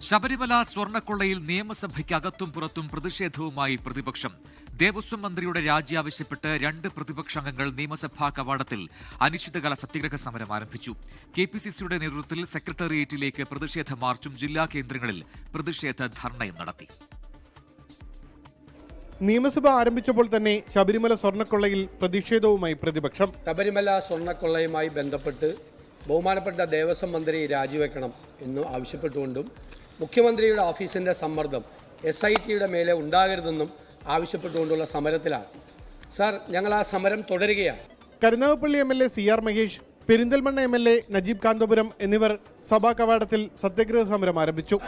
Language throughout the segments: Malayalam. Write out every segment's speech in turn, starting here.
ശബരിമല സ്വർണ്ണക്കൊള്ളയിൽ നിയമസഭയ്ക്കകത്തും പുറത്തും പ്രതിഷേധവുമായി പ്രതിപക്ഷം. ദേവസ്വം മന്ത്രിയുടെ രാജി ആവശ്യപ്പെട്ട് 2 പ്രതിപക്ഷാംഗങ്ങൾ നിയമസഭാ കവാടത്തിൽ അനിശ്ചിതകാല സത്യഗ്രഹ സമരം ആരംഭിച്ചു. കെപിസിസിയുടെ നേതൃത്വത്തിൽ സെക്രട്ടേറിയറ്റിലേക്ക് പ്രതിഷേധ മാർച്ചും ജില്ലാ കേന്ദ്രങ്ങളിൽ പ്രതിഷേധ ധർണയും നടത്തി. നിയമസഭ ആരംഭിച്ചപ്പോൾ തന്നെ ശബരിമല സ്വർണ്ണക്കൊള്ളയിൽ പ്രതിഷേധവുമായി പ്രതിപക്ഷം. ശബരിമല സ്വർണ്ണക്കൊള്ളയുമായി ബന്ധപ്പെട്ട് ബഹുമാനപ്പെട്ട ദേവസ്വം മന്ത്രി രാജിവെക്കണം എന്ന് ആവശ്യപ്പെട്ടുകൊണ്ടും മുഖ്യമന്ത്രിയുടെ ഓഫീസിന്റെ സമ്മർദ്ദം SITയുടെ മേലെ ഉണ്ടാകരുതെന്നും ആവശ്യപ്പെട്ടുകൊണ്ടുള്ള സമരത്തിലാണ്. സാർ, ഞങ്ങൾ ആ സമരം തുടരുകയാണ്. Karunagappally MLA CR Mahesh, Perinthalmanna MLA Najeeb Kanthapuram എന്നിവർ സഭാ കവാടത്തിൽ സത്യഗ്രഹ സമരം ആരംഭിച്ചു.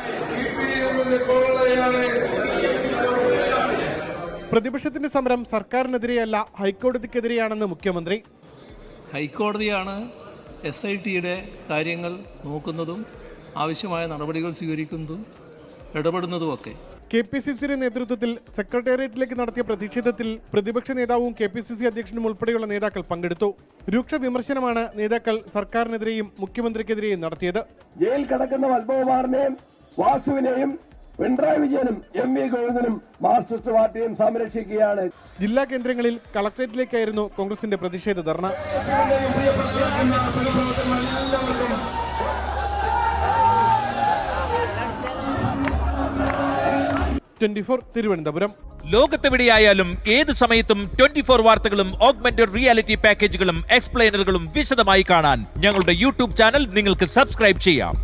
പ്രതിപക്ഷത്തിന്റെ സമരം സർക്കാരിനെതിരെയല്ല, ഹൈക്കോടതിക്കെതിരെയാണെന്ന് മുഖ്യമന്ത്രി. ഹൈക്കോടതിയാണ് SITയുടെ കാര്യങ്ങൾ നോക്കുന്നതും ആവശ്യമായ നടപടികൾ സ്വീകരിക്കുന്നതും ഇടപെടുന്നതുമൊക്കെ. KPCCയുടെ നേതൃത്വത്തിൽ സെക്രട്ടേറിയറ്റിലേക്ക് നടത്തിയ പ്രതിഷേധത്തിൽ പ്രതിപക്ഷ നേതാവും KPCC അധ്യക്ഷനും ഉൾപ്പെടെയുള്ള നേതാക്കൾ പങ്കെടുത്തു. രൂക്ഷ വിമർശനമാണ് നേതാക്കൾ സർക്കാരിനെതിരെയും മുഖ്യമന്ത്രിക്കെതിരെയും നടത്തിയത്. ജയിൽ കിടക്കുന്ന പത്മകുമാറിനെയും വാസുവിനെയും പിണറായി വിജയനും MV ഗോവിന്ദനും മാർക്സിസ്റ്റ് പാർട്ടിയും സംരക്ഷിക്കുകയാണ്. ജില്ലാ കേന്ദ്രങ്ങളിൽ കളക്ടറേറ്റിലേക്കായിരുന്നു കോൺഗ്രസിന്റെ പ്രതിഷേധ ധർണ. 24 തിരുവനന്തപുരം. ലോകത്തെവിടെയായാലും ഏത് സമയത്തും 24 വാർത്തകളും ഓഗ്മെന്റഡ് റിയാലിറ്റി പാക്കേജുകളും എക്സ്പ്ലെയിനറുകളും വിശദമായി കാണാൻ ഞങ്ങളുടെ YouTube ചാനൽ നിങ്ങൾക്ക് സബ്സ്ക്രൈബ് ചെയ്യാം.